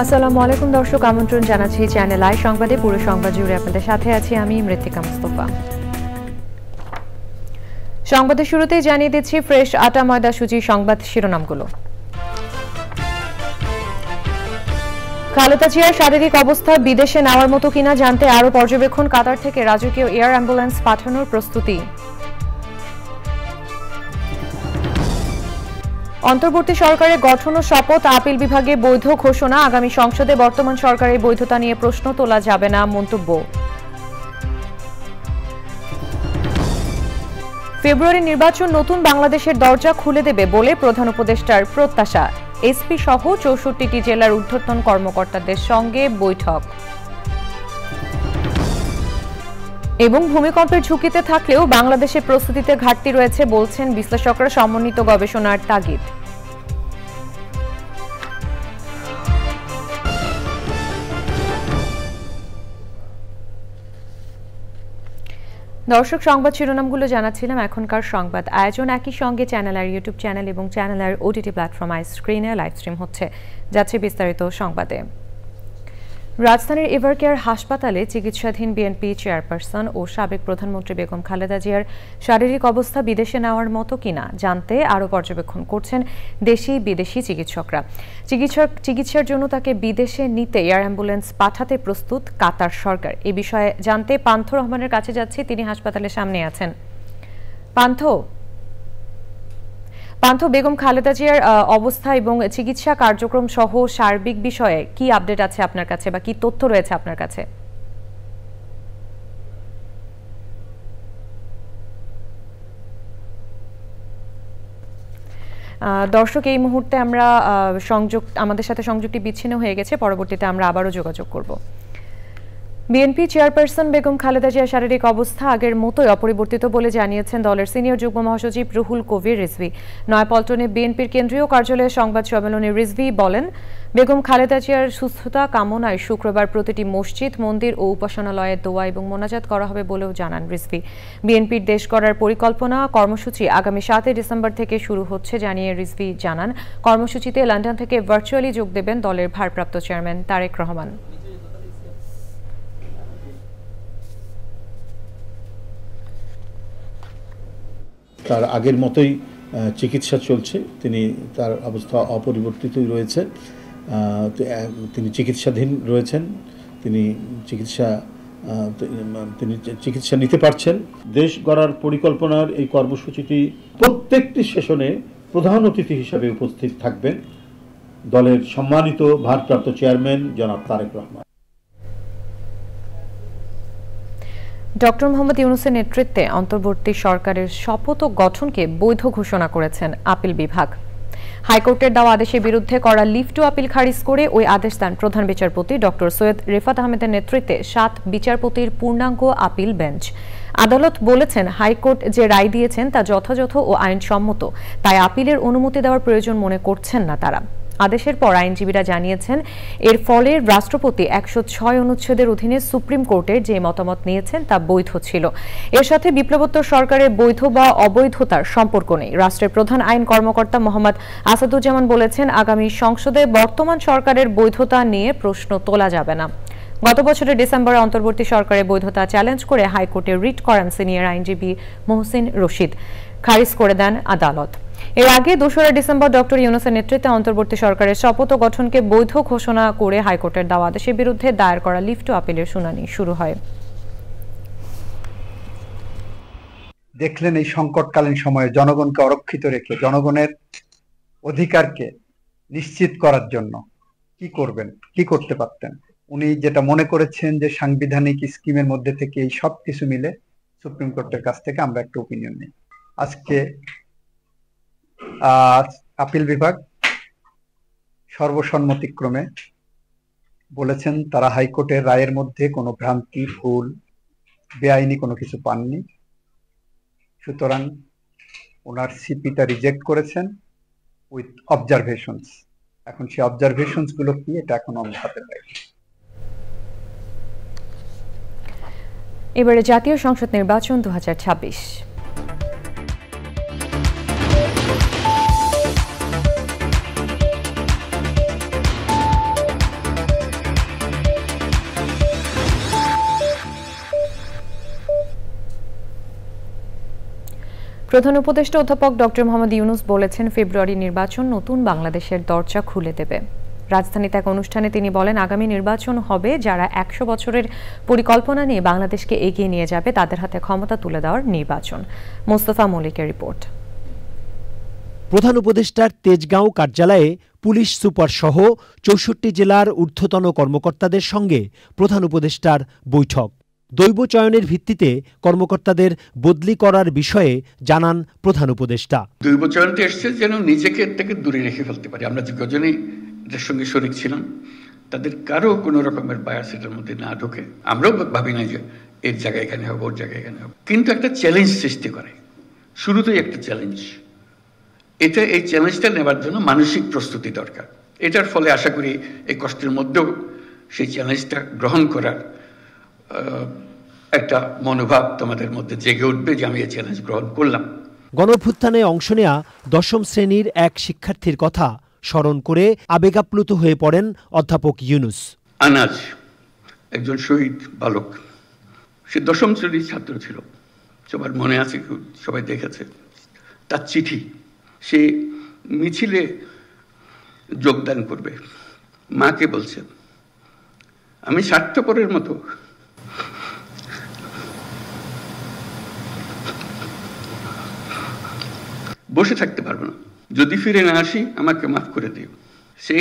আসসালামু আলাইকুম দর্শক, আমন্ত্রণ জানাচ্ছি চ্যানেল আই সংবাদে। পুরো সংবাদ জুড়ে আপনাদের সাথে আছি আমি মৃত্তিকা মুস্তফা। সংবাদের শুরুতেই জানিয়ে দিচ্ছি ফ্রেশ আটা ময়দা সুজি সংবাদ শিরোনামগুলো। খালেদা জিয়ার শারীরিক অবস্থা বিদেশে নেওয়ার মতো কিনা জানতে আরও পর্যবেক্ষণ, কাতার থেকে রাজকীয় এয়ার অ্যাম্বুলেন্স পাঠানোর প্রস্তুতি। অন্তর্বর্তী সরকারের গঠন ও শপথ, আপিল বিভাগে বৈধ ঘোষণা। আগামী সংসদে বর্তমান সরকারের বৈধতা নিয়ে প্রশ্ন তোলা যাবে না, মন্তব্য। ফেব্রুয়ারি নির্বাচন নতুন বাংলাদেশের দরজা খুলে দেবে বলে প্রধান উপদেষ্টার প্রত্যাশা। এসপি সহ ৬৪টি জেলার ঊর্ধ্বতন কর্মকর্তাদের সঙ্গে বৈঠক। এবং ভূমিকম্পের ঝুঁকিতে থাকলেও বাংলাদেশের প্রস্তুতিতে ঘাটতি রয়েছে বলছেন বিশ্লেষকরা, সমন্বিত গবেষণার তাগিদ। দর্শক, সংবাদ শিরোনামগুলো জানাচ্ছিলাম। এখনকার সংবাদ আয়োজন একই সঙ্গে চ্যানেল আর ইউটিউব চ্যানেল এবং চ্যানেল আর ওটিটি প্ল্যাটফর্ম আই স্ক্রিনে লাইভ স্ট্রিম হচ্ছে। যাচ্ছে বিস্তারিত সংবাদে। রাজধানীর এভারকেয়ার হাসপাতালে চিকিৎসাধীন বিএনপি চেয়ারপারসন ও সাবেক প্রধানমন্ত্রী বেগম খালেদা জিয়ার শারীরিক অবস্থা বিদেশে নেওয়ার মতো কিনা জানতে আরও পর্যবেক্ষণ করছেন দেশি বিদেশি চিকিৎসকরা। চিকিৎসার জন্য তাকে বিদেশে নিতে এয়ার অ্যাম্বুলেন্স পাঠাতে প্রস্তুত কাতার সরকার। এ বিষয়ে জানতে পান্থ রহমানের কাছে যাচ্ছি, তিনি হাসপাতালের সামনে আছেন। পান্থ, বেগম খালেদা জিয়ার অবস্থা এবং চিকিৎসা কার্যক্রম সহ সার্বিক বিষয়ে কি আপডেট আছে আপনার কাছে বা কি তথ্য রয়েছে আপনার কাছে? দর্শক, এই মুহূর্তে আমরা আমাদের সাথে সংযোগটি বিচ্ছিন্ন হয়ে গেছে, পরবর্তীতে আমরা আবারও যোগাযোগ করব। বিএনপি চেয়ারপারসন বেগম খালেদা জিয়ার শারীরিক অবস্থা আগের মতোই অপরিবর্তিত বলে জানিয়েছেন দলের সিনিয়র যুগ্ম মহাসচিব রুহুল কবির রিজভী। নয়াপল্টনে বিএনপির কেন্দ্রীয় কার্যালয়ে সংবাদ সম্মেলনে রিজভী বলেন, বেগম খালেদা জিয়ার সুস্থতা কামনায় শুক্রবার প্রতিটি মসজিদ, মন্দির ও উপাসনালয়ে দোয়া এবং মোনাজাত করা হবে বলেও জানান রিজভী। বিএনপির দেশ গড়ার পরিকল্পনা কর্মসূচি আগামী 7 ডিসেম্বর থেকে শুরু হচ্ছে জানিয়ে রিজভী জানান, কর্মসূচিতে লন্ডন থেকে ভার্চুয়ালি যোগ দেবেন দলের ভারপ্রাপ্ত চেয়ারম্যান তারেক রহমান। তার আগের মতোই চিকিৎসা চলছে, তার অবস্থা অপরিবর্তিতই রয়েছে। তিনি চিকিৎসাধীন রয়েছেন, তিনি চিকিৎসা নিতে পারছেন। দেশ গড়ার পরিকল্পনার এই কর্মসূচিটি প্রত্যেকটি সেশনে প্রধান অতিথি হিসেবে উপস্থিত থাকবেন দলের সম্মানিত ভারপ্রাপ্ত চেয়ারম্যান জনাব তারেক রহমান। ডক্টর মোহাম্মদ ইউনূসের নেতৃত্বে অন্তর্বর্তী সরকারের শপথ ও গঠনকে বৈধ ঘোষণা করেছেন আপিল বিভাগ। হাইকোর্টের দেওয়া আদেশের বিরুদ্ধে করা লিভ টু আপিল খারিজ করে ওই আদেশ দেন প্রধান বিচারপতি ডক্টর সৈয়দ রেফাত আহমেদের নেতৃত্বে 7 বিচারপতির পূর্ণাঙ্গ আপিল বেঞ্চ। আদালত বলেছেন, হাইকোর্ট যে রায় দিয়েছেন তা যথাযথ ও আইনসম্মত, তাই আপিলের অনুমতি দেওয়ার প্রয়োজন মনে করছেন না তারা। আদেশের পর আইনজীবীরা জানিয়েছেন, এর ফলে রাষ্ট্রপতি 106 অনুচ্ছেদের অধীনে সুপ্রিম কোর্টের যে মতামত নিয়েছেন তা বৈধ ছিল। এর সাথে বিপ্লবোত্তর সরকারের বৈধ বা অবৈধতার সম্পর্ক নেই। রাষ্ট্রের প্রধান আইন কর্মকর্তা মোহাম্মদ আসাদুজ্জামান বলেছেন, আগামী সংসদে বর্তমান সরকারের বৈধতা নিয়ে প্রশ্ন তোলা যাবে না। গত বছরের ডিসেম্বরে অন্তর্বর্তী সরকারের বৈধতা চ্যালেঞ্জ করে হাইকোর্টে রিট করেন সিনিয়র আইনজীবী মোহসিন রশিদ, খারিজ করে দেন আদালত। এর আগে 2রা ডিসেম্বর ডক্টর ইউনূসের নেতৃত্বে অন্তর্বর্তী সরকারের শপথ ও গঠনকে বৈধ ঘোষণা করে হাইকোর্টের দেওয়া আদেশের বিরুদ্ধে দায়ের করা লিভ টু আপিলের শুনানি শুরু হয়। দেখলেন, এই সংকটকালীন সময়ে জনগণকে অরক্ষিত রেখে জনগণের অধিকারকে নিশ্চিত করার জন্য কি করতে পারতেন। উনি যেটা মনে করেছেন যে সাংবিধানিক স্কিমের মধ্যে থেকে এই সব কিছু মিলে সুপ্রিম কোর্টের কাছ থেকে আমরা একটা ওপিনিয়ন নিই। আজকে আপিল বিভাগ সর্বসম্মতিক্রমে বলেছেন তারা হাইকোর্টের রায়ের মধ্যে কোনো ভ্রান্তি, ভুল, বেআইনি কোনো কিছু পাননি। সুতরাং ওনার সিপিটা রিজেক্ট করেছেন উইথ অবজারভেশনস। এখন সেই অবজারভেশনস গুলো কি, এটা এখন আমাদের হাতে পাই। এবারে জাতীয় সংসদ নির্বাচন 2026। প্রধান উপদেষ্টা অধ্যাপক ডক্টর মোহাম্মদ ইউনূস বলেছেন, ফেব্রুয়ারি নির্বাচন নতুন বাংলাদেশের দরজা খুলে দেবে। রাজধানীতে এক অনুষ্ঠানে তিনি বলেন, আগামী নির্বাচন হবে যারা ১০০ বছরের পরিকল্পনা নিয়ে বাংলাদেশকে এগিয়ে নিয়ে যাবে তাদের হাতে ক্ষমতা তুলে দেওয়ার নির্বাচন। মোস্তফা মল্লিকের রিপোর্ট। প্রধান উপদেষ্টার তেজগাঁও কার্যালয়ে পুলিশ সুপার সহ ৬৪ জেলার ঊর্ধ্বতন কর্মকর্তাদের সঙ্গে প্রধান উপদেষ্টার বৈঠক। দৈব চয়নের ভিত্তিতে কর্মকর্তাদের বদলি করার বিষয়ে জানান প্রধান উপদেষ্টা। দৈব চয়নটা এসছে যেন নিজেকে এর থেকে দূরে রেখে ফেলতে পারি। আমরা যে কজনই এদের সঙ্গে শরিক ছিলাম তাদের কারো কোনো রকমের বায়াস এটার মধ্যে না ঢোকে। আমরাও ভাবি না যে এর জায়গায় এখানে হবে, ওর জায়গায় এখানে হবে, কিন্তু একটা চ্যালেঞ্জ সৃষ্টি করে। শুরুতেই একটা চ্যালেঞ্জ, এই চ্যালেঞ্জটা নেবার জন্য মানসিক প্রস্তুতি দরকার। এটার ফলে আশা করি এই কষ্টের মধ্যেও সেই চ্যালেঞ্জটা গ্রহণ করার একটা মনোভাব তোমাদের মধ্যে জেগে উঠবে যে আমি এই চ্যালেঞ্জ গ্রহণ করলাম। গণঅভ্যুত্থানে অংশ নেয়া ১০ম শ্রেণীর এক শিক্ষার্থীর কথা স্মরণ করে আবেগাপ্লুত হয়ে পড়েন অধ্যাপক ইউনূস। আনাজ একজন শহীদ বালক, সে ১০ম শ্রেণীর ছাত্র ছিল, সবার মনে আছে, সবাই দেখেছে তার চিঠি। সে মিছিলে যোগদান করবে, মাকে বলছে, আমি স্বার্থপরের মতো বসে থাকতে পারবো না, যদি ফিরে না আসি আমাকে মাফ করে দিও। সে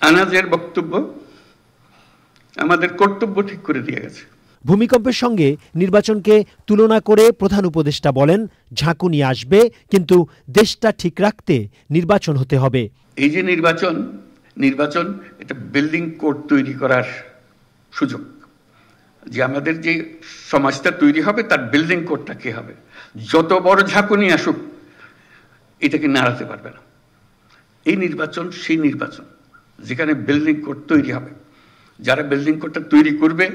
আনাজের বক্তব্য আমাদের কর্তব্য ঠিক করে দিয়ে গেছে। ভূমিকম্পের সঙ্গে নির্বাচনকে তুলনা করে প্রধান উপদেষ্টা বলেন, ঝাঁকুনি আসবে, কিন্তু দেশটা ঠিক রাখতে নির্বাচন হতে হবে। এই যে নির্বাচন এটা বিল্ডিং কোড তৈরি করার সুযোগ, যে আমাদের যে সমাজটা তৈরি হবে তার বিল্ডিং কোডটা কি হবে। যত বড় ঝাঁকুনি আসুক এটাকে নাড়াতে পারবে না। এই নির্বাচন সেই নির্বাচন যেখানে বিল্ডিং কোড তৈরি হবে, যারা বিল্ডিং কোডটা তৈরি করবে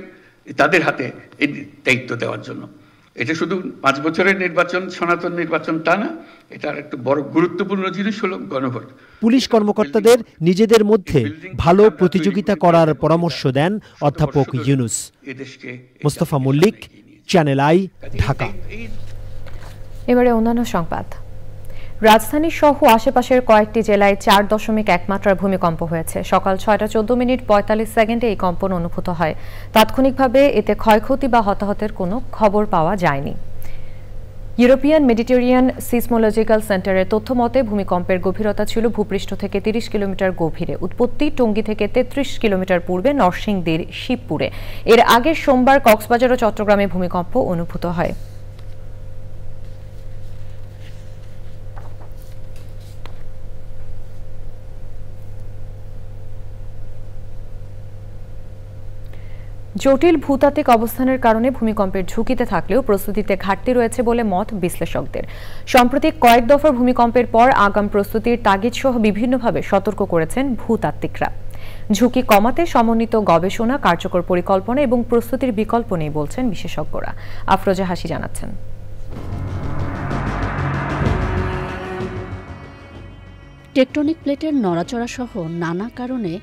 তাদের হাতে এই দায়িত্ব দেওয়ার জন্য। এটা শুধু ৫ বছরের নির্বাচন, সনাতন নির্বাচন তা না, এটার একটা বড় গুরুত্বপূর্ণ জিনিস হলো গণভোট। পুলিশ কর্মকর্তাদের নিজেদের মধ্যে ভালো প্রতিযোগিতা করার পরামর্শ দেন অধ্যাপক ইউনূস। Mostafa Mallik, channel I, Dhaka. এবারে অন্যান্য সংবাদ। রাজধানী সহ আশেপাশের কয়েকটি জেলায় 4.1 মাত্রার ভূমিকম্প হয়েছে। সকাল 6টা 14 মিনিট 45 সেকেন্ডে এই কম্পন অনুভূত হয়। তাৎক্ষণিকভাবে এতে ক্ষয়ক্ষতি বা হতাহতের কোনো খবর পাওয়া যায়নি। ইউরোপিয়ান মেডিটেরিয়ান সিসমোলজিক্যাল সেন্টারের তথ্য মতে ভূমিকম্পের গভীরতা ছিল ভূপৃষ্ঠ থেকে 30 কিলোমিটার গভীরে। উৎপত্তি টঙ্গী থেকে 33 কিলোমিটার পূর্বে নরসিংদীর শিবপুরে। এর আগে সোমবার কক্সবাজার ও চট্টগ্রামে ভূমিকম্প অনুভূত হয়। জটিল ভূতাত্ত্বিক অবস্থানের কারণে ভূমিকম্পের ঝুঁকিতে থাকলেও প্রস্তুতিতে ঘাটতি রয়েছে বলে মত বিশ্লেষকদের। সাম্প্রতিক কয়েক দফা ভূমিকম্পের পর আগাম প্রস্তুতির তাগিদ সহ বিভিন্নভাবে সতর্ক করেছেন ভূতাত্ত্বিকরা। ঝুঁকি কমাতে সমন্বিত গবেষণা, কার্যকর পরিকল্পনা এবং প্রস্তুতির বিকল্প নেই বলছেন বিশেষজ্ঞরা। আফরোজা হাসি জানাচ্ছেন। টেকটনিক প্লেটের নড়াচড়া সহ নানা কারণে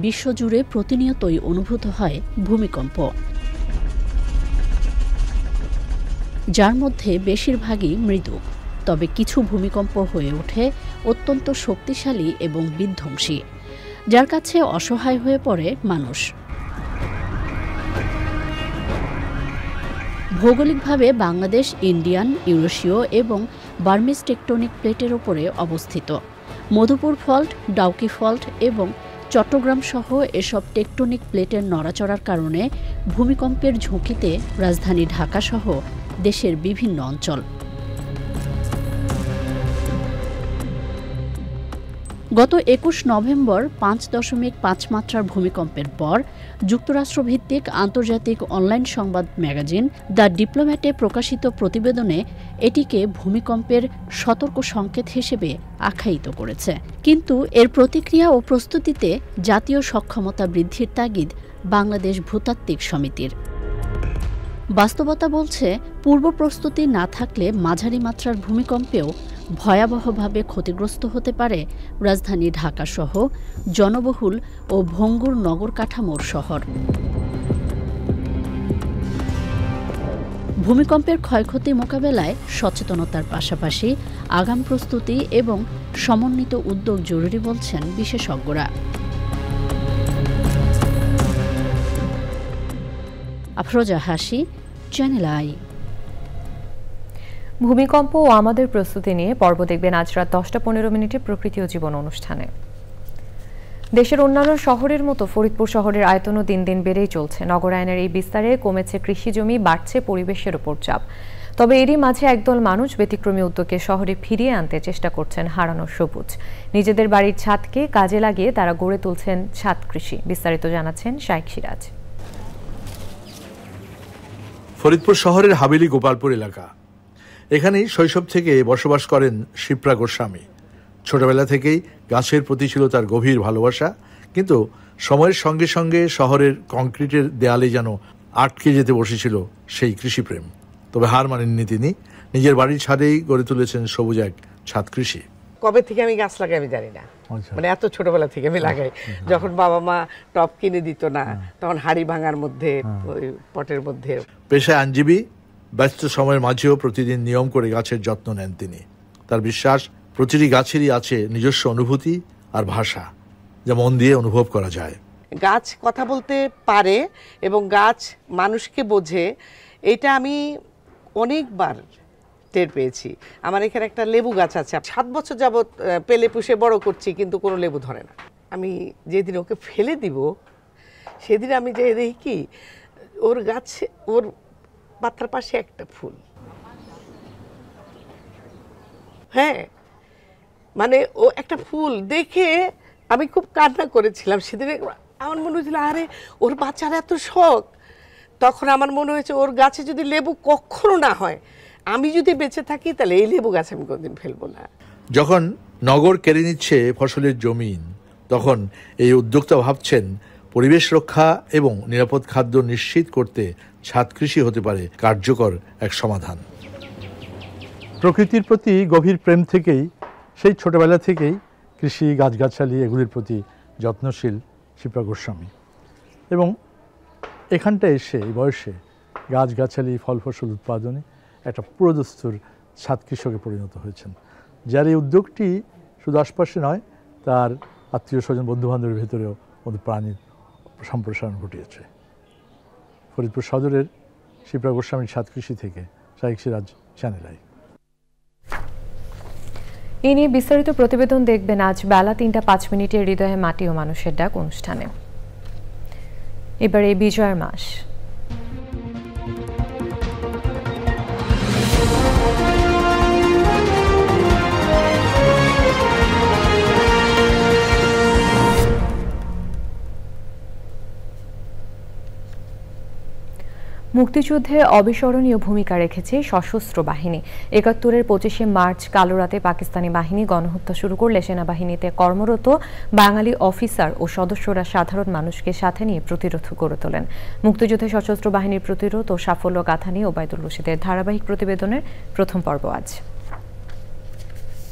বিশ্বজুড়ে প্রতিনিয়তই অনুভূত হয় ভূমিকম্প, যার মধ্যে বেশিরভাগই মৃদু। তবে কিছু ভূমিকম্প হয়ে ওঠে অত্যন্ত শক্তিশালী এবং বিধ্বংসী, যার কাছে অসহায় হয়ে পড়ে মানুষ। ভৌগোলিকভাবে বাংলাদেশ ইন্ডিয়ান, ইউরেশীয় এবং বার্মিজ টেকটনিক প্লেটের ওপরে অবস্থিত। মধুপুর ফল্ট, ডাউকি ফল্ট এবং চট্টগ্রাম সহ এসব টেকটনিক প্লেটের নড়াচড়ার কারণে ভূমিকম্পের ঝুঁকিতে রাজধানী ঢাকা সহ দেশের বিভিন্ন অঞ্চল। গত ২১ নভেম্বর ৫.৫ মাত্রার ভূমিকম্পের পর যুক্তরাষ্ট্রভিত্তিক আন্তর্জাতিক অনলাইন সংবাদ ম্যাগাজিন দ্য ডিপ্লোম্যাটে প্রকাশিত প্রতিবেদনে এটিকে ভূমিকম্পের সতর্ক সংকেত হিসেবে আখ্যায়িত করেছে। কিন্তু এর প্রতিক্রিয়া ও প্রস্তুতিতে জাতীয় সক্ষমতা বৃদ্ধির তাগিদ বাংলাদেশ ভূতাত্ত্বিক সমিতির। বাস্তবতা বলছে, পূর্ব প্রস্তুতি না থাকলে মাঝারি মাত্রার ভূমিকম্পেও ভয়াবহভাবে ক্ষতিগ্রস্ত হতে পারে রাজধানী ঢাকাসহ জনবহুল ও ভঙ্গুর নগর কাঠামোর শহর। ভূমিকম্পের ক্ষয়ক্ষতি মোকাবেলায় সচেতনতার পাশাপাশি আগাম প্রস্তুতি এবং সমন্বিত উদ্যোগ জরুরি বলছেন বিশেষজ্ঞরা। আফরোজা হাসি, চ্যানেল আই। ভূমিকম্প ও আমাদের প্রস্তুতি নিয়ে পর্ব দেখবেন আজ রাত 10:15 প্রকৃতি ও জীবন অনুষ্ঠানে। দেশের অন্যান্য শহরের মতো ফরিদপুর শহরের আয়তনও দিন দিন বেড়েই চলছে। নগরায়নের এই বিস্তারে কমেছে কৃষি জমি, বাড়ছে পরিবেশের ওপর চাপ। তবে এরই মাঝে একদল মানুষ ব্যতিক্রমী উদ্যোগে শহরে ফিরিয়ে আনতে চেষ্টা করছেন হারানো সবুজ। নিজেদের বাড়ির ছাদকে কাজে লাগিয়ে তারা গড়ে তুলছেন ছাদ কৃষি। বিস্তারিত জানাচ্ছেন শাইখ সিরাজ। ফরিদপুর শহরের হাবেলি গোপালপুর এলাকা, এখানেই শৈশব থেকে বসবাস করেন শিপ্রা গোস্বামী। ছোটবেলা থেকেই গাছের প্রতি ছিল তার গভীর ভালোবাসা, কিন্তু সময়ের সঙ্গে সঙ্গে শহরের কংক্রিটের দেয়ালে যেন আটকে যেতে বসেছিল সেই কৃষিপ্রেম। তবে হার মানেননি তিনি, নিজের বাড়ির ছাদেই গড়ে তুলেছেন সবুজ এক ছাদ কৃষি। কবে থেকে আমি গাছ লাগাই আমি জানি না, মানে এত ছোটবেলা থেকে আমি লাগাই। যখন বাবা মা টব কিনে দিত না, তখন হাড়ি ভাঙার মধ্যে, ওই পটের মধ্যে। পেশায় আইনজীবী, ব্যস্ত সময়ের মাঝেও প্রতিদিন নিয়ম করে গাছের যত্ন নেন তিনি। তার বিশ্বাস, প্রতিটি গাছেরই আছে নিজস্ব অনুভূতি আর ভাষা, যা মন দিয়ে অনুভব করা যায়। গাছ কথা বলতে পারে এবং গাছ মানুষকে বোঝে, এটা আমি অনেকবার টের পেয়েছি। আমার এখানে একটা লেবু গাছ আছে, 7 বছর যাবৎ পেলে পুষে বড় করছি, কিন্তু কোনো লেবু ধরে না। আমি যেদিন ওকে ফেলে দিব, সেদিন আমি যে দেখি কি ওর গাছে, ওর পাতার পাশে একটা ফুল, হ্যাঁ, মানে ও একটা ফুল দেখে আমি খুব কান্না করেছিলাম সেদিন। আমার মনে হয়েছিল আরে ওর বাচ্চার এত শখ। তখন আমার মনে হয়েছে ওর গাছে যদি লেবু কখনো না হয়, আমি যদি বেঁচে থাকি, তাহলে এই লেবু গাছ আমি কোনদিন ফেলবো না। যখন নগর কেড়ে নিচ্ছে ফসলের জমিন, তখন এই উদ্যোক্তা ভাবছেন পরিবেশ রক্ষা এবং নিরাপদ খাদ্য নিশ্চিত করতে ছাদ কৃষি হতে পারে কার্যকর এক সমাধান। প্রকৃতির প্রতি গভীর প্রেম থেকেই, সেই ছোটবেলা থেকেই কৃষি, গাছগাছালি এগুলির প্রতি যত্নশীল শিপ্রা গোস্বামী, এবং এখানটায় এসে এই বয়সে গাছগাছালি, ফল ফসল উৎপাদনে একটা পুরোদস্তুর ছাদ কৃষকে পরিণত হয়েছেন, যার এই উদ্যোগটি শুধু আশপাশে নয়, তার আত্মীয় স্বজন, বন্ধুবান্ধবের ভেতরেও মধ্যে প্রাণীর সম্প্রসারণ ঘটিয়েছে। ফরিদপুর সদরের শিপ্রা গোস্বামীর ছাদ কৃষি থেকে শাইখ সিরাজ, চ্যানেল আই। এ নিয়ে বিস্তারিত প্রতিবেদন দেখবেন আজ বেলা 3:05 হৃদয়ে মাটি ও মানুষের ডাক অনুষ্ঠানে। এবারে বিজয়ের মাস। মুক্তিযুদ্ধে অবিস্মরণীয় ভূমিকা রেখেছে সশস্ত্র বাহিনী। ৭১-এর ২৫শে মার্চ কালোরাতে পাকিস্তানি বাহিনী গণহত্যা শুরু করলে সেনাবাহিনীতে কর্মরত বাঙালি অফিসার ও সদস্যরা সাধারণ মানুষকে সাথে নিয়ে প্রতিরোধ গড়ে তোলেন। মুক্তিযুদ্ধে সশস্ত্র বাহিনীর প্রতিরোধ ও সাফল্য গাথা নিয়ে ওবায়দুল রশিদের ধারাবাহিক প্রতিবেদনের প্রথম পর্ব আজ।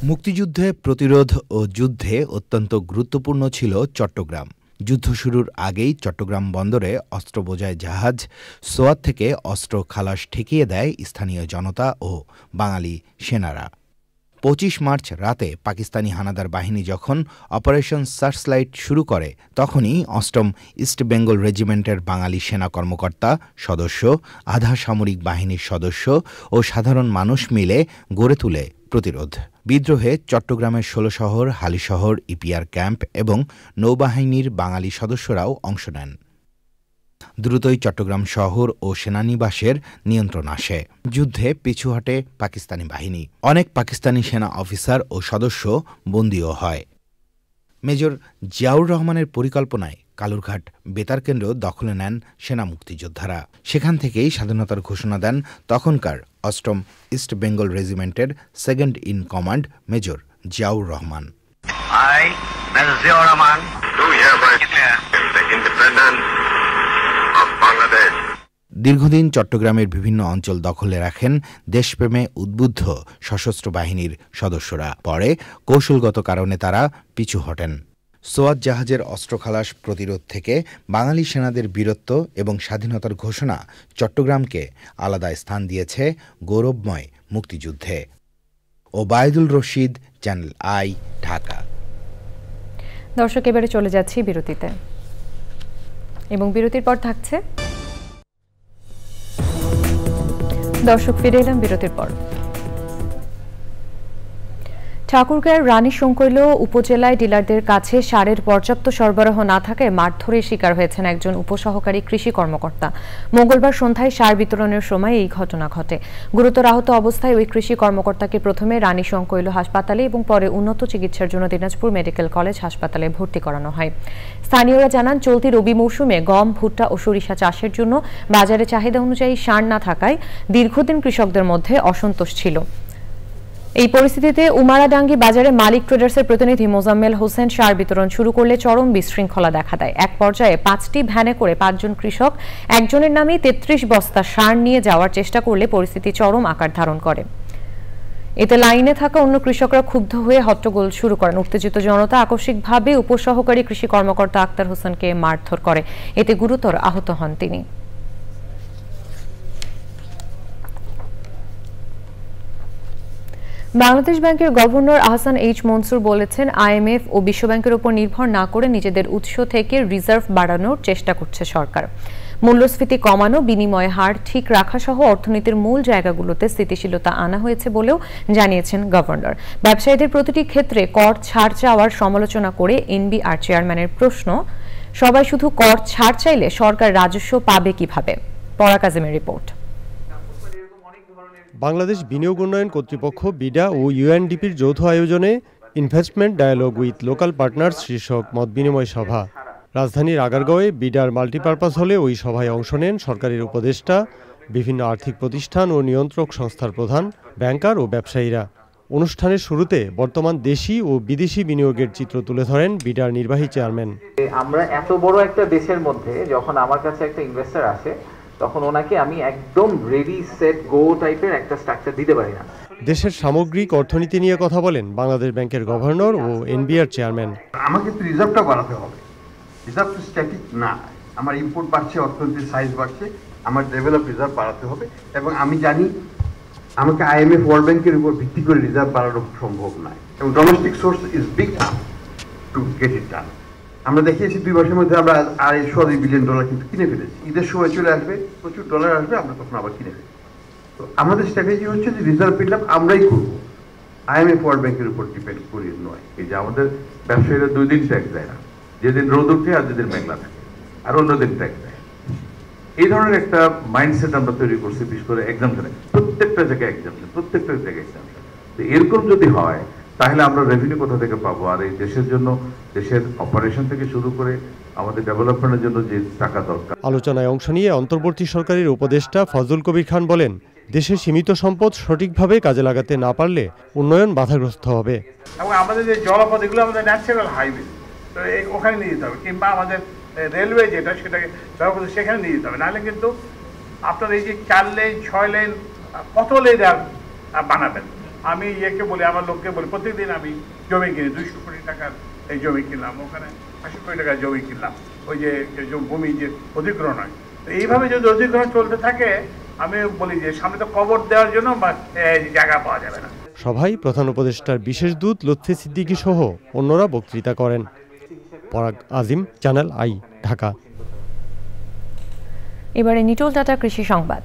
মুক্তিযুদ্ধে প্রতিরোধ ও যুদ্ধে অত্যন্ত গুরুত্বপূর্ণ ছিল চট্টগ্রাম। যুদ্ধ শুরুর আগেই চট্টগ্রাম বন্দরে অস্ত্রবোঝাই জাহাজ সোয়াত থেকে অস্ত্র খালাস ঠেকিয়ে দেয় স্থানীয় জনতা ও বাঙালি সেনারা। ২৫ মার্চ রাতে পাকিস্তানি হানাদার বাহিনী যখন অপারেশন সার্চলাইট শুরু করে, তখনই ৮ম ইস্ট বেঙ্গল রেজিমেন্টের বাঙালি সেনা কর্মকর্তা, সদস্য, আধা সামরিক বাহিনীর সদস্য ও সাধারণ মানুষ মিলে গড়ে তুলে প্রতিরোধ। বিদ্রোহে চট্টগ্রামের ১৬ শহর, হালিশহর, ইপিআর ক্যাম্প এবং নৌবাহিনীর বাঙালি সদস্যরাও অংশ নেন। দ্রুতই চট্টগ্রাম শহর ও সেনানিবাসের নিয়ন্ত্রণ আসে। যুদ্ধে পিছু হটে পাকিস্তানি বাহিনী। অনেক পাকিস্তানি সেনা অফিসার ও সদস্য বন্দীও হয়। মেজর জিয়াউর রহমানের পরিকল্পনায় কালুরঘাট বেতার কেন্দ্র দখলে নেন সেনা মুক্তিযোদ্ধারা। সেখান থেকেই স্বাধীনতার ঘোষণা দেন তখনকার ৮ম ইস্ট বেঙ্গল রেজিমেন্টের second in command major Ziaur Rahman. দীর্ঘদিন চট্টগ্রামের বিভিন্ন অঞ্চল দখলে রাখেন দেশপ্রেমে উদ্বুদ্ধ সশস্ত্র বাহিনীর সদস্যরা। পরে কৌশলগত কারণে তারা পিছু হটেন। সোয়াত জাহাজের অস্ত্র খালাস প্রতিরোধ থেকে বাঙালি সেনাদের বীরত্ব এবং স্বাধীনতার ঘোষণা চট্টগ্রামকে আলাদা স্থান দিয়েছে গৌরবময় মুক্তিযুদ্ধে। Obaidul Rashid, channel I, Dhaka. দর্শক, এবারে চলে যাচ্ছি বিরতিতে এবং বিরতির পর থাকছে দর্শক ফিরে এলাম বিরতির পর। ঠাকুরগাঁয়ের রানীশংকৈল উপজেলায় ডিলারদের কাছে সারের পর্যাপ্ত সরবরাহ না থাকায় মারধরের শিকার হয়েছেন একজন উপসহকারী কৃষি কর্মকর্তা। মঙ্গলবার সন্ধ্যায় সার বিতরণের সময় এই ঘটনা ঘটে। গুরুতর আহত অবস্থায় ওই কৃষি কর্মকর্তাকে প্রথমে রানীশংকৈল হাসপাতালে এবং পরে উন্নত চিকিৎসার জন্য দিনাজপুর মেডিকেল কলেজ হাসপাতালে ভর্তি করানো হয়। স্থানীয়রা জানান, চলতি রবি মৌসুমে গম, ভুট্টা ও সরিষা চাষের জন্য বাজারে চাহিদা অনুযায়ী সার না থাকায় দীর্ঘদিন কৃষকদের মধ্যে অসন্তোষ ছিল। এই পরিস্থিতিতে উমারাডাঙ্গি বাজারে মালিক ট্রেডার্সের প্রতিনিধি মোজাম্মেল হোসেন সার বিতরণ শুরু করলে চরম বিশৃঙ্খলা দেখা দেয়। এক পর্যায়ে 5টি ভ্যানে করে 5 জন কৃষক একজনের নামে 33 বস্তা সার নিয়ে যাওয়ার চেষ্টা করলে পরিস্থিতি চরম আকার ধারণ করে। এতে লাইনে থাকা অন্য কৃষকরা ক্ষুব্ধ হয়ে হট্টগোল শুরু করেন। উত্তেজিত জনতা আকস্মিকভাবে উপসহকারী কৃষি কর্মকর্তা আক্তার হোসেনকে মারধর করে। এতে গুরুতর আহত হন তিনি। বাংলাদেশ ব্যাংকের গভর্নর আহসান এইচ মনসুর বলেছেন, আইএমএফ ও বিশ্বব্যাংকের উপর নির্ভর না করে নিজেদের উৎস থেকে রিজার্ভ বাড়ানোর চেষ্টা করছে সরকার। মূল্যস্ফীতি কমানো, বিনিময় হার ঠিক রাখা সহ অর্থনীতির মূল জায়গাগুলোতে স্থিতিশীলতা আনা হয়েছে বলেও জানিয়েছেন গভর্নর। ব্যবসায়ীদের প্রতিটি ক্ষেত্রে কর ছাড় চাওয়ার সমালোচনা করে এনবিআর চেয়ারম্যানের প্রশ্ন, সবাই শুধু কর ছাড় চাইলে সরকার রাজস্ব পাবে কিভাবে? পরাগ আজমের রিপোর্ট। বাংলাদেশ বিনিয়োগ উন্নয়ন কর্তৃপক্ষ বিডা ও ইউএনডিপির যৌথ আয়োজনে investment dialogue with local partners শীর্ষক মত বিনিময় সভা রাজধানীর আগারগাঁওয়ে বিডার মাল্টিপারপাস হলে ওই সভায় অংশ নেন সরকারের উপদেষ্টা, বিভিন্ন আর্থিক প্রতিষ্ঠান ও নিয়ন্ত্রক সংস্থার প্রধান, ব্যাংকার ও ব্যবসায়ীরা। অনুষ্ঠানের শুরুতে বর্তমান দেশি ও বিদেশি বিনিয়োগের চিত্র তুলে ধরেন বিডার নির্বাহী চেয়ারম্যান। আমরা এত বড় একটা দেশের মধ্যে যখন আমার কাছে একটা ইনভেস্টর আসে, তখন ওনাকে আমি একদম রেডি সেট গো টাইপের একটা স্ট্রাকচার দিতে পারি না। দেশের সামগ্রিক অর্থনীতি নিয়ে কথা বলেন বাংলাদেশ ব্যাংকের গভর্নর ও এনবিআর চেয়ারম্যান। আমাকে তো রিজার্ভটা বাড়াতে হবে, রিজার্ভ তো স্ট্যাটিক না। আমার ইম্পোর্ট বাড়ছে, অর্থনীতির সাইজ বাড়ছে, আমার ডেভেলপ রিজার্ভ বাড়াতে হবে। এবং আমি জানি আমাকে আইএমএফ ওয়ার্ল্ড ব্যাংকের উপর ভিত্তি করে রিজার্ভ বাড়ানো সম্ভব নয়, এবং domestic source is big to get it done. আমরা দেখিয়েছি 2 মাসের মধ্যে আমরা $2.5 বিলিয়ন কিন্তু কিনে ফেলেছি। ঈদের সময় চলে আসবে, প্রচুর ডলার আসবে, আমরা তখন আবার কিনে ফেলি। তো আমাদের স্ট্র্যাটেজি হচ্ছে যে রিজার্ভ বিল্ড আপ আমরাই করবো, আইএমএফ ওয়ার্ল্ড ব্যাংকের উপর ডিপেন্ড করি নয়। এই যে আমাদের ব্যবসায়ীরা 2 দিন ট্যাক্স দেয় না, যেদিন রোদ উঠে আর যেদিন মেঘলা থাকে, আর অন্য দিন ট্যাক্স দেয়। এই ধরনের একটা মাইন্ডসেট আমরা তৈরি করছি, বিশেষ করে এক্সামশনে। প্রত্যেকটা জায়গায় এক্সামশন, প্রত্যেকটা জায়গায় এক্সামশন। তো এরকম যদি হয় তাহলে আমরা রেভিনিউ কোথা থেকে পাবো? আর এই দেশের জন্য, দেশের অপারেশন থেকে শুরু করে আমাদের ডেভেলপমেন্টের জন্য যে টাকা দরকার। আলোচনায় অংশ নিয়ে অন্তর্বর্তী সরকারের উপদেষ্টা ফজল কবির খান বলেন, দেশের সীমিত সম্পদ সঠিকভাবে কাজে লাগাতে না পারলে উন্নয়ন বাধাগ্রস্ত হবে। এবং আমাদের যে জলপথ, এগুলো আমাদের ন্যাচারাল হাইওয়ে, তো ওখানে নিয়ে যেতে হবে, কিংবা আমাদের রেলওয়ে যেটা সেটাকে ব্যবহার সেখানে নিয়ে যেতে হবে। নাহলে কিন্তু আপনার এই যে 4 লেন 6 লেন কত লেন বানাবেন? আমি ইয়েকে বলি, আমার লোককে বলি, প্রত্যেকদিন আমি জমি কিনি, 200 কোটি টাকার এই জমি কিনলাম, ওখানে 80 কোটি টাকার জমি কিনলাম, ওই যে ভূমি যে অধিগ্রহণ হয়। তো এইভাবে যদি অধিগ্রহণ চলতে থাকে, আমি বলি যে সামনে তো কবর দেওয়ার জন্য জায়গা পাওয়া যাবে না। সভায় প্রধান উপদেষ্টার বিশেষ দূত লুৎফি সিদ্দিকী সহ অন্যরা বক্তৃতা করেন। পরাগ আজিম, চ্যানেল আই, ঢাকা। এবারে নিটোল টাটা কৃষি সংবাদ।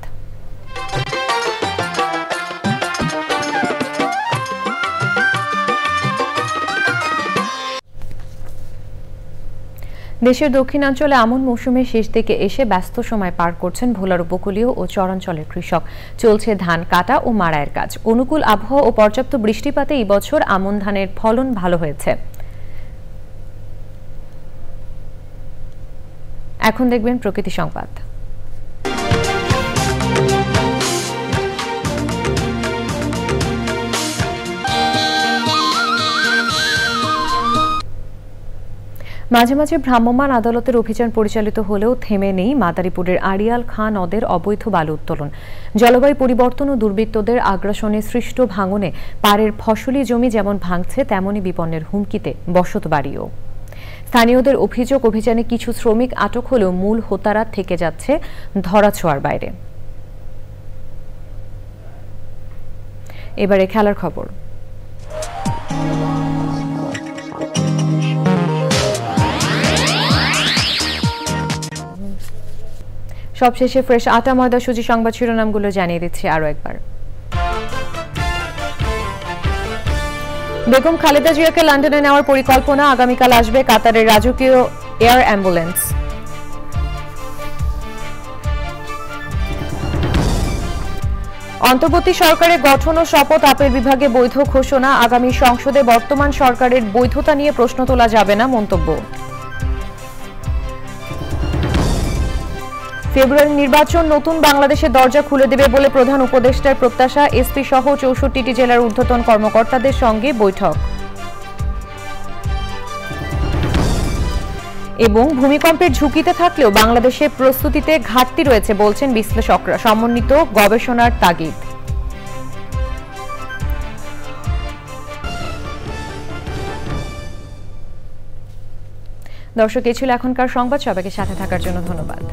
দেশের দক্ষিণাঞ্চলে আমন মৌসুমের শেষ দিকে এসে ব্যস্ত সময় পার করছেন ভোলার উপকূলীয় ও চরাঞ্চলের কৃষক। চলছে ধান কাটা ও মাড়াইয়ের কাজ। অনুকূল আবহাওয়া ও পর্যাপ্ত বৃষ্টিপাতে এই বছর আমন ধানের ফলন ভালো হয়েছে। এখন দেখবেন প্রকৃতি সংবাদ। মাঝে মাঝে ভ্রাম্যমাণ আদালতের অভিযান পরিচালিত হলেও থেমে নেই মাদারীপুরের আড়িয়াল খাঁ নদের অবৈধ বালু উত্তোলন। জলবায়ু পরিবর্তন ও দুর্বৃত্তদের আগ্রাসনে সৃষ্ট ভাঙনে পাড়ের ফসলি জমি যেমন ভাঙছে, তেমনি বিপন্নের হুমকিতে বসতবাড়িও। স্থানীয়দের অভিযোগ, অভিযানে কিছু শ্রমিক আটক হলেও মূল হোতারা থেকে যাচ্ছে ধরাছোঁয়ার বাইরে। এবারে খেলার খবর। সবশেষে ফ্রেশ আটা ময়দা সুজি সংবাদ শিরোনামগুলো জানিয়ে দিচ্ছি আরো একবার। বেগম খালেদা জিয়াকে লন্ডনে নেওয়ার পরিকল্পনা, আগামীকাল আসবে কাতারের রাজকীয় এয়ার অ্যাম্বুলেন্স। অন্তর্বর্তী সরকারের গঠন ও শপথ আপিল বিভাগে বৈধ ঘোষণা, আগামী সংসদে বর্তমান সরকারের বৈধতা নিয়ে প্রশ্ন তোলা যাবে না মন্তব্য। ফেব্রুয়ারি নির্বাচন নতুন বাংলাদেশের দরজা খুলে দেবে বলে প্রধান উপদেষ্টার প্রত্যাশা, এসপি সহ 64টি জেলার ঊর্ধ্বতন কর্মকর্তাদের সঙ্গে বৈঠক। এবং ভূমিকম্পের ঝুঁকিতে থাকলেও বাংলাদেশের প্রস্তুতিতে ঘাটতি রয়েছে বলছেন বিশ্লেষকরা, সমন্বিত গবেষণার তাগিদ। দর্শক, এই ছিল এখনকার সংবাদ। সবাইকে সাথে থাকার জন্য ধন্যবাদ।